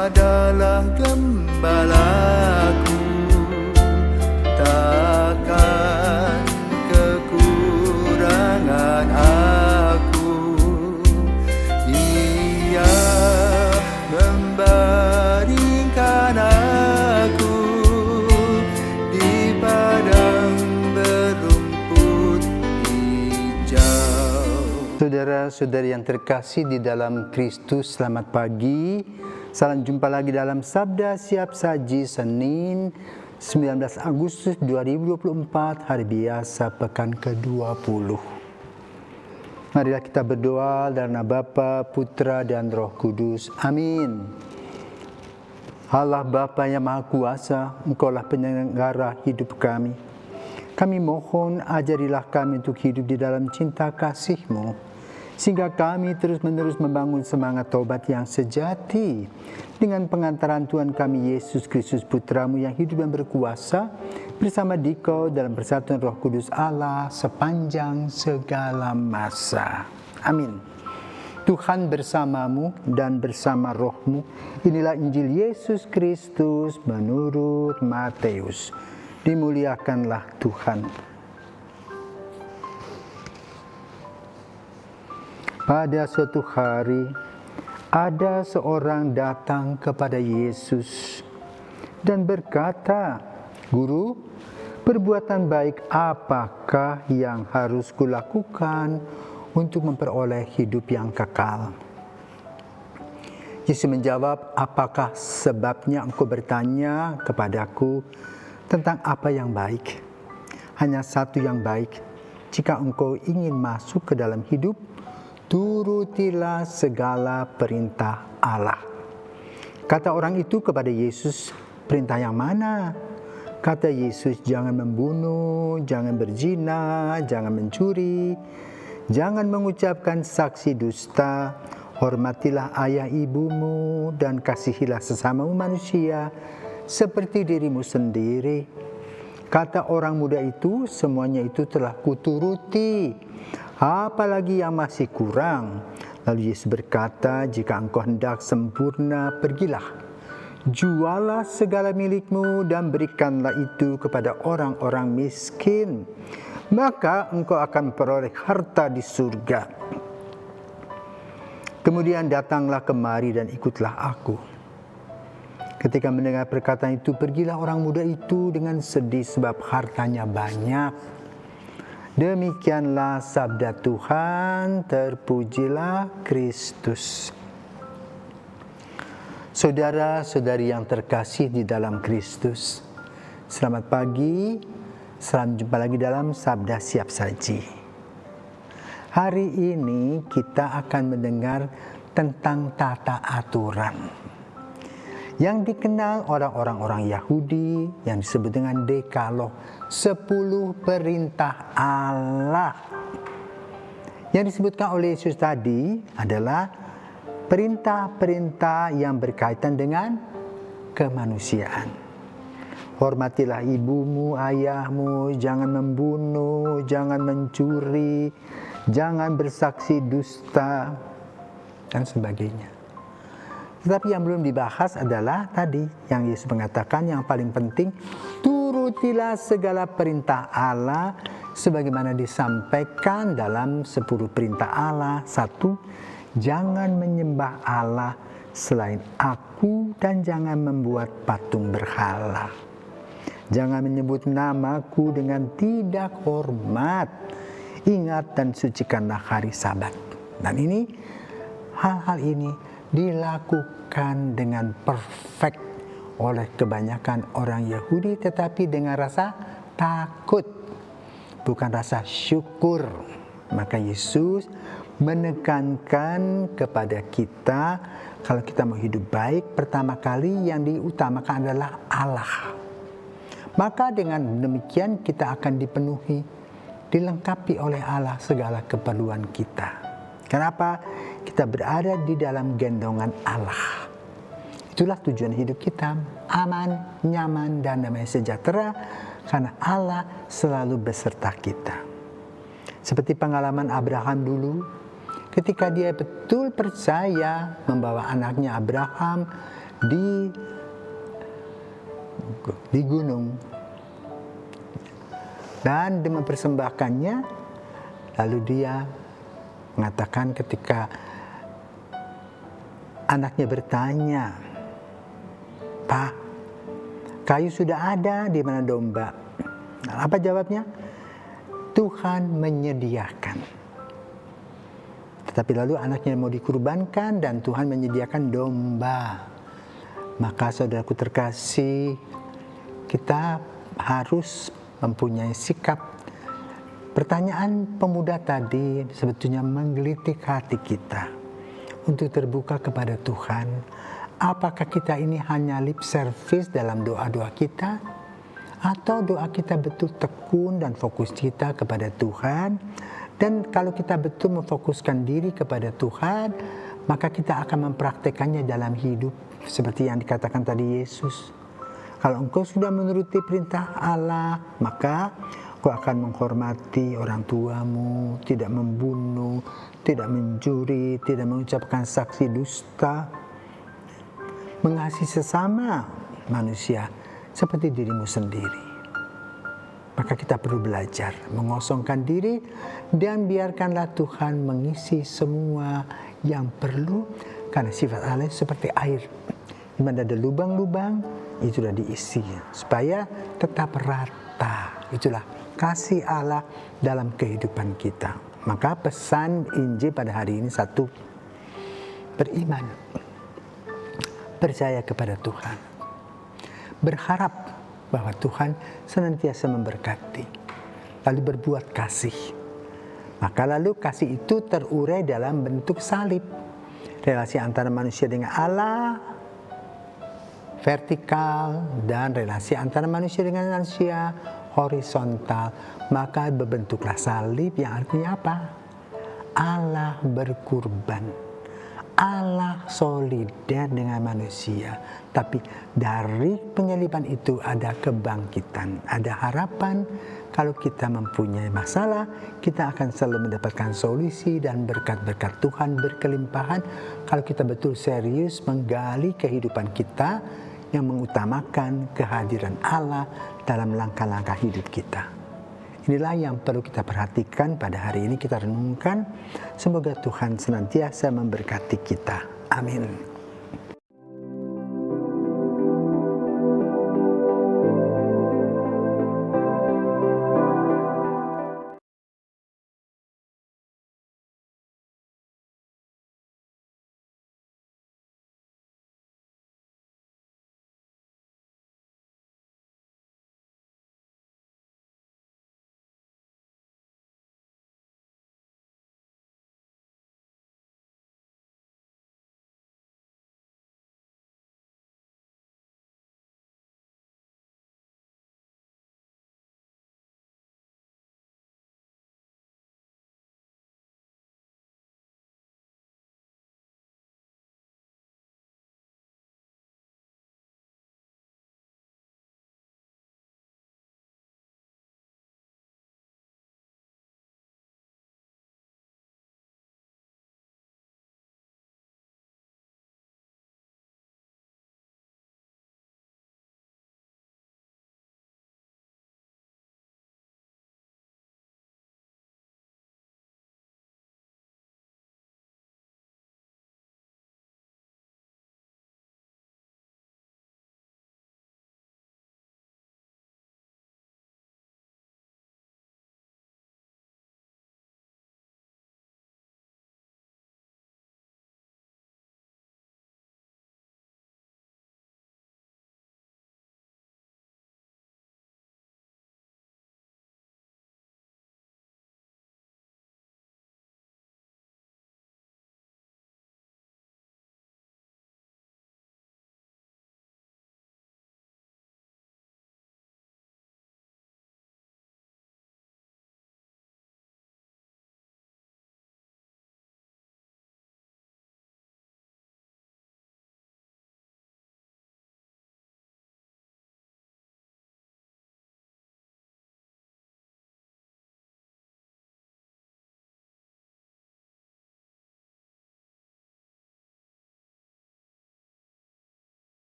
adalah gembalaku, takkan kekurangan aku. Dia membaringkan aku di padang berumput hijau. Saudara-saudari yang terkasih di dalam Kristus, selamat pagi. Salam jumpa lagi dalam Sabda Siap Saji Senin 19 Agustus 2024, hari biasa pekan ke-20. Marilah kita berdoa dalam nama Bapa, Putra, dan Roh Kudus. Amin. Allah Bapa yang Maha Kuasa, Engkaulah penyelenggara hidup kami. Kami mohon ajarilah kami untuk hidup di dalam cinta kasih-Mu, sehingga kami terus-menerus membangun semangat taubat yang sejati dengan pengantaran Tuhan kami Yesus Kristus Putra-Mu yang hidup dan berkuasa bersama Dikau dalam persatuan Roh Kudus Allah sepanjang segala masa. Amin. Tuhan bersamamu dan bersama rohmu. Inilah Injil Yesus Kristus menurut Matius. Dimuliakanlah Tuhan. Pada suatu hari, ada seorang datang kepada Yesus dan berkata, "Guru, perbuatan baik apakah yang harus kulakukan untuk memperoleh hidup yang kekal?" Yesus menjawab, "Apakah sebabnya engkau bertanya kepadaku tentang apa yang baik? Hanya satu yang baik. Jika engkau ingin masuk ke dalam hidup, turutilah segala perintah Allah." Kata orang itu kepada Yesus, "Perintah yang mana?" Kata Yesus, "Jangan membunuh, jangan berzina, jangan mencuri, jangan mengucapkan saksi dusta, hormatilah ayah ibumu, dan kasihilah sesamamu manusia seperti dirimu sendiri." Kata orang muda itu, "Semuanya itu telah kuturuti. Apalagi yang masih kurang?" Lalu Yesus berkata, "Jika engkau hendak sempurna, pergilah, jualah segala milikmu dan berikanlah itu kepada orang-orang miskin. Maka engkau akan memperoleh harta di surga. Kemudian datanglah kemari dan ikutlah aku." Ketika mendengar perkataan itu, pergilah orang muda itu dengan sedih sebab hartanya banyak. Demikianlah sabda Tuhan, terpujilah Kristus. Saudara-saudari yang terkasih di dalam Kristus, selamat pagi, salam jumpa lagi dalam Sabda Siap Saji. Hari ini kita akan mendengar tentang tata aturan yang dikenal orang-orang Yahudi yang disebut dengan Dekalog, 10 perintah Allah. Yang disebutkan oleh Yesus tadi adalah perintah-perintah yang berkaitan dengan kemanusiaan. Hormatilah ibumu, ayahmu, jangan membunuh, jangan mencuri, jangan bersaksi dusta, dan sebagainya. Tetapi yang belum dibahas adalah tadi yang Yesus mengatakan yang paling penting, turutilah segala perintah Allah sebagaimana disampaikan dalam 10 perintah Allah. 1, jangan menyembah Allah selain aku dan jangan membuat patung berhala. Jangan menyebut namaku dengan tidak hormat. Ingat dan sucikanlah hari Sabat. Dan ini, hal-hal ini dilakukan dengan perfect oleh kebanyakan orang Yahudi, tetapi dengan rasa takut, bukan rasa syukur. Maka Yesus menekankan kepada kita, kalau kita mau hidup baik, pertama kali yang diutamakan adalah Allah. Maka dengan demikian kita akan dipenuhi, dilengkapi oleh Allah segala keperluan kita. Kenapa? Kita berada di dalam gendongan Allah. Itulah tujuan hidup kita, aman, nyaman, dan damai sejahtera, karena Allah selalu beserta kita. Seperti pengalaman Abraham dulu, ketika dia betul percaya membawa anaknya Abraham di gunung. Dan dengan mempersembahkannya, lalu dia mengatakan ketika anaknya bertanya, "Pak, kayu sudah ada, di mana domba?" Nah, apa jawabnya? Tuhan menyediakan. Tetapi lalu anaknya mau dikurbankan dan Tuhan menyediakan domba. Maka saudaraku terkasih, kita harus mempunyai sikap. Pertanyaan pemuda tadi sebetulnya menggelitik hati kita untuk terbuka kepada Tuhan. Apakah kita ini hanya lip service dalam doa-doa kita? Atau doa kita betul tekun dan fokus kita kepada Tuhan? Dan kalau kita betul memfokuskan diri kepada Tuhan, maka kita akan mempraktekannya dalam hidup. Seperti yang dikatakan tadi Yesus. Kalau engkau sudah menuruti perintah Allah, maka engkau akan menghormati orang tuamu, tidak membunuh, tidak mencuri, tidak mengucapkan saksi dusta, mengasihi sesama manusia seperti dirimu sendiri. Maka kita perlu belajar mengosongkan diri dan biarkanlah Tuhan mengisi semua yang perlu, karena sifat Allah seperti air. Di mana ada lubang-lubang, itu sudah diisi supaya tetap rata. Itulah kasih Allah dalam kehidupan kita. Maka pesan Injil pada hari ini satu, beriman, percaya kepada Tuhan, berharap bahwa Tuhan senantiasa memberkati, lalu berbuat kasih. Maka lalu kasih itu terurai dalam bentuk salib. Relasi antara manusia dengan Allah vertikal, dan relasi antara manusia dengan manusia horizontal. Maka berbentuklah salib, yang artinya apa? Allah berkurban, Allah solider dengan manusia. Tapi dari penyaliban itu ada kebangkitan, ada harapan. Kalau kita mempunyai masalah, kita akan selalu mendapatkan solusi dan berkat-berkat Tuhan berkelimpahan. Kalau kita betul serius menggali kehidupan kita yang mengutamakan kehadiran Allah dalam langkah-langkah hidup kita. Inilah yang perlu kita perhatikan pada hari ini, kita renungkan. Semoga Tuhan senantiasa memberkati kita. Amin.